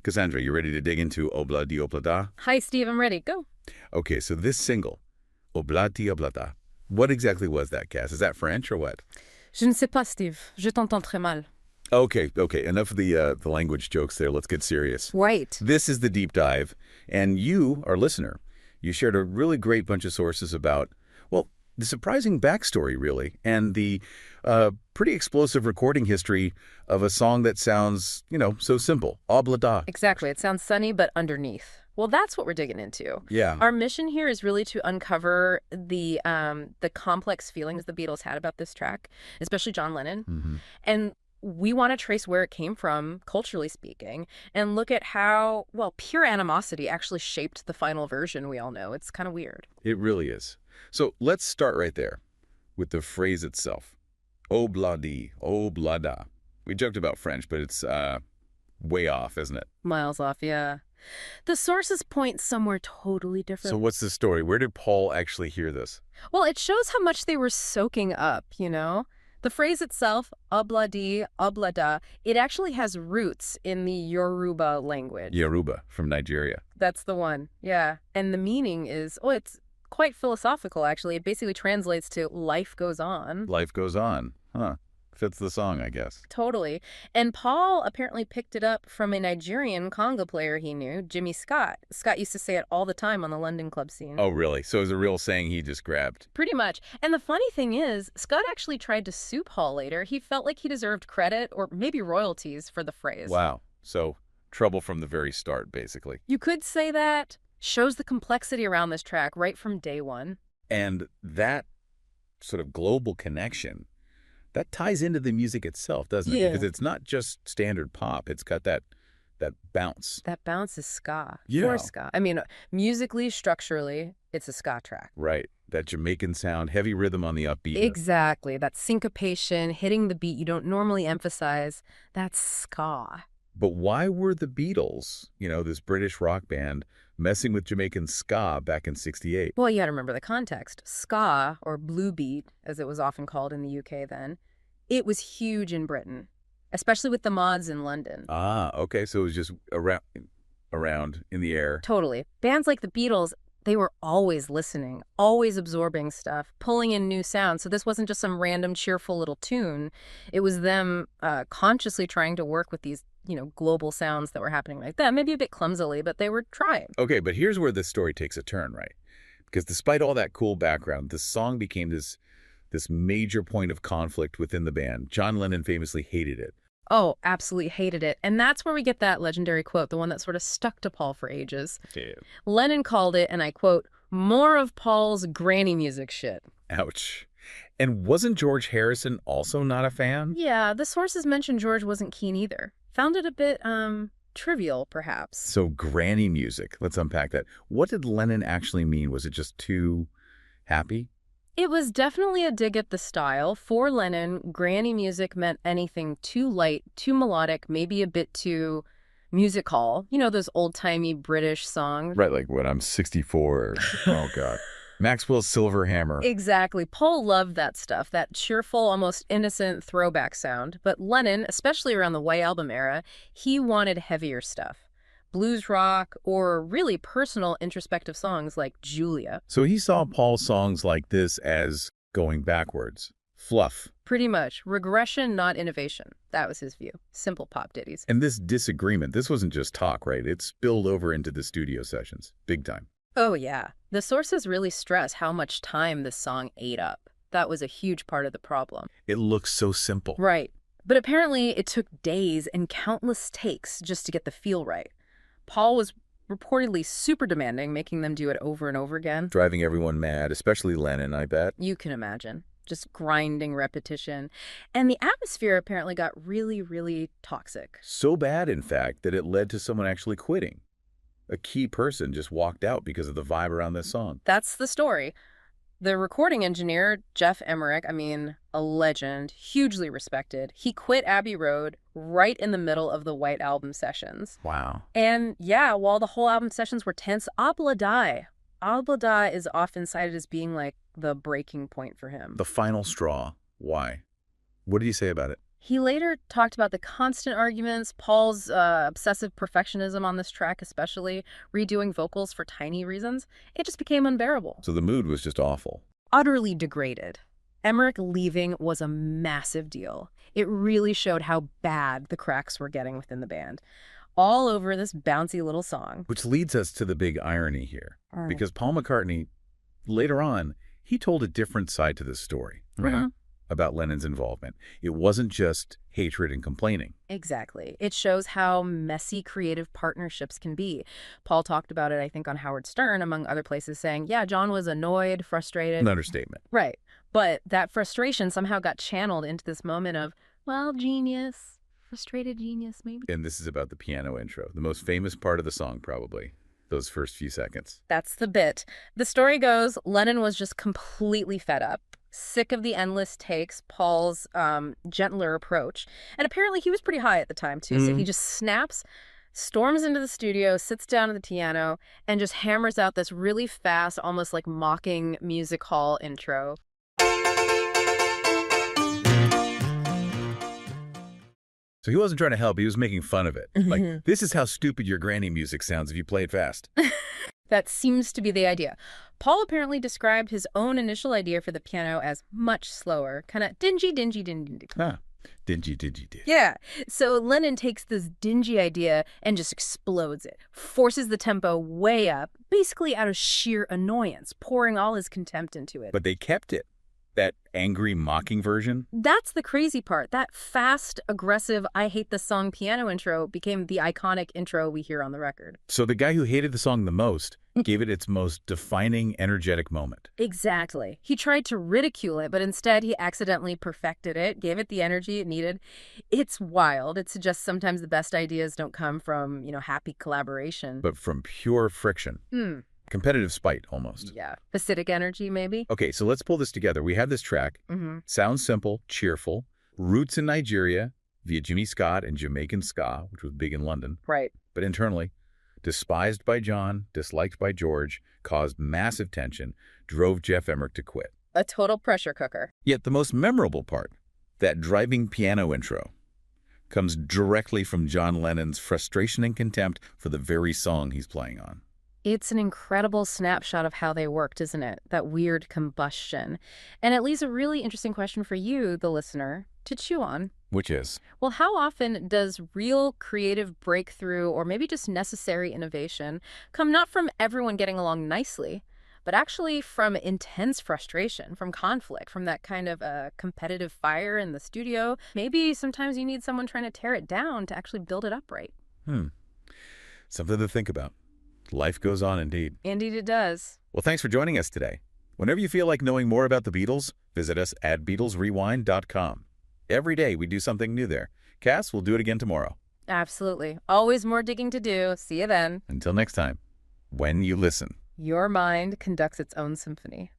Cassandra, you ready to dig into Obla di Oblada? Hi, Steve. I'm ready. Go. Okay, so this single, Obla di Oblada, what exactly was that, Cass? Is that French or what? Je ne sais pas, Steve. Je t'entends très mal. Okay, enough of the language jokes there. Let's get serious. Right. This is the deep dive, and you, our listener, you shared a really great bunch of sources about, well, the surprising backstory, really, and the pretty explosive recording history of a song that sounds, so simple. Oblada. Exactly. It sounds sunny, but underneath. Well, that's what we're digging into. Yeah. Our mission here is really to uncover the complex feelings the Beatles had about this track, especially John Lennon. Mm-hmm. And we want to trace where it came from, culturally speaking, and look at how, well, pure animosity actually shaped the final version we all know. It's kind of weird. It really is. So let's start right there with the phrase itself. Obladi, oblada. We joked about French, but it's way off, isn't it? Miles off, yeah. The sources point somewhere totally different. So what's the story? Where did Paul actually hear this? Well, it shows how much they were soaking up, The phrase itself, obladi, oblada, it actually has roots in the Yoruba language. Yoruba, from Nigeria. That's the one, yeah. And the meaning is, it's quite philosophical, actually. It basically translates to life goes on. Life goes on. Huh. Fits the song, I guess. Totally. And Paul apparently picked it up from a Nigerian conga player he knew, Jimmy Scott. Scott used to say it all the time on the London club scene. Oh, really? So it was a real saying he just grabbed? Pretty much. And the funny thing is, Scott actually tried to sue Paul later. He felt like he deserved credit or maybe royalties for the phrase. Wow. So trouble from the very start, basically. You could say that. Shows the complexity around this track right from day one. And that sort of global connection, that ties into the music itself, doesn't it? Yeah. Because it's not just standard pop. It's got that bounce. That bounce is ska. Yeah. For ska. I mean, musically, structurally, it's a ska track. Right. That Jamaican sound, heavy rhythm on the upbeat. Exactly. That syncopation, hitting the beat you don't normally emphasize, that's ska. But why were the Beatles, this British rock band, messing with Jamaican ska back in '68? Well, you got to remember the context. Ska, or blue beat, as it was often called in the UK then, it was huge in Britain, especially with the mods in London. Ah, okay. So it was just around in the air. Totally. Bands like the Beatles, they were always listening, always absorbing stuff, pulling in new sounds. So this wasn't just some random cheerful little tune. It was them consciously trying to work with these global sounds that were happening like that. Maybe a bit clumsily, but they were trying. Okay, but here's where this story takes a turn, right? Because despite all that cool background, the song became this major point of conflict within the band. John Lennon famously hated it. Oh, absolutely hated it. And that's where we get that legendary quote, the one that sort of stuck to Paul for ages. Yeah. Lennon called it, and I quote, "more of Paul's granny music shit." Ouch. And wasn't George Harrison also not a fan? Yeah, the sources mention George wasn't keen either. Found it a bit, trivial, perhaps. So granny music, let's unpack that. What did Lennon actually mean? Was it just too happy? It was definitely a dig at the style. For Lennon, granny music meant anything too light, too melodic, maybe a bit too music hall. Those old-timey British songs. Right, like what, I'm 64. Oh, God. Maxwell's Silver Hammer. Exactly. Paul loved that stuff, that cheerful, almost innocent throwback sound. But Lennon, especially around the White Album era, he wanted heavier stuff. Blues rock, or really personal introspective songs like Julia. So he saw Paul's songs like this as going backwards. Fluff. Pretty much. Regression, not innovation. That was his view. Simple pop ditties. And this disagreement, this wasn't just talk, right? It spilled over into the studio sessions. Big time. Oh, yeah. The sources really stress how much time this song ate up. That was a huge part of the problem. It looks so simple. Right. But apparently it took days and countless takes just to get the feel right. Paul was reportedly super demanding, making them do it over and over again. Driving everyone mad, especially Lennon, I bet. You can imagine. Just grinding repetition. And the atmosphere apparently got really, really toxic. So bad, in fact, that it led to someone actually quitting. A key person just walked out because of the vibe around this song. That's the story. The recording engineer, Jeff Emmerich, a legend, hugely respected, he quit Abbey Road right in the middle of the White Album sessions. Wow. And yeah, while the whole album sessions were tense, Obladi is often cited as being like the breaking point for him. The final straw. Why? What did he say about it? He later talked about the constant arguments, Paul's obsessive perfectionism on this track especially, redoing vocals for tiny reasons. It just became unbearable. So the mood was just awful. Utterly degraded. Emmerich leaving was a massive deal. It really showed how bad the cracks were getting within the band. All over this bouncy little song. Which leads us to the big irony here. Because Paul McCartney, later on, he told a different side to this story. Mhm. About Lennon's involvement. It wasn't just hatred and complaining. Exactly. It shows how messy creative partnerships can be. Paul talked about it, I think, on Howard Stern, among other places, saying, yeah, John was annoyed, frustrated. An understatement. Right. But that frustration somehow got channeled into this moment of, well, genius, frustrated genius, maybe. And this is about the piano intro, the most famous part of the song, probably. Those first few seconds. That's the bit. The story goes, Lennon was just completely fed up, sick of the endless takes, Paul's gentler approach. And apparently he was pretty high at the time, too. So he just snaps, storms into the studio, sits down at the piano, and just hammers out this really fast, almost like mocking music hall intro. So he wasn't trying to help. He was making fun of it. Like, this is how stupid your granny music sounds if you play it fast. That seems to be the idea. Paul apparently described his own initial idea for the piano as much slower, kind of dingy, dingy, dingy. Ah, dingy, dingy, dingy. Yeah. So Lennon takes this dingy idea and just explodes it, forces the tempo way up, basically out of sheer annoyance, pouring all his contempt into it. But they kept it. That angry, mocking version. That's the crazy part. That fast, aggressive, I hate the song piano intro became the iconic intro we hear on the record. So the guy who hated the song the most gave it its most defining, energetic moment. Exactly. He tried to ridicule it, but instead he accidentally perfected it, gave it the energy it needed. It's wild. It suggests sometimes the best ideas don't come from, happy collaboration. But from pure friction. Competitive spite, almost. Yeah. Acidic energy, maybe? Okay, so let's pull this together. We have this track. Sounds simple, cheerful. Roots in Nigeria via Jimmy Scott and Jamaican ska, which was big in London. Right. But internally, despised by John, disliked by George, caused massive tension, drove Jeff Emmerich to quit. A total pressure cooker. Yet the most memorable part, that driving piano intro, comes directly from John Lennon's frustration and contempt for the very song he's playing on. It's an incredible snapshot of how they worked, isn't it? That weird combustion. And it leaves a really interesting question for you, the listener, to chew on. Which is? Well, how often does real creative breakthrough or maybe just necessary innovation come not from everyone getting along nicely, but actually from intense frustration, from conflict, from that kind of competitive fire in the studio? Maybe sometimes you need someone trying to tear it down to actually build it up right. Something to think about. Life goes on, indeed. Indeed it does. Well, thanks for joining us today. Whenever you feel like knowing more about the Beatles, visit us at BeatlesRewind.com. Every day we do something new there. Cass, we'll do it again tomorrow. Absolutely. Always more digging to do. See you then. Until next time, when you listen. Your mind conducts its own symphony.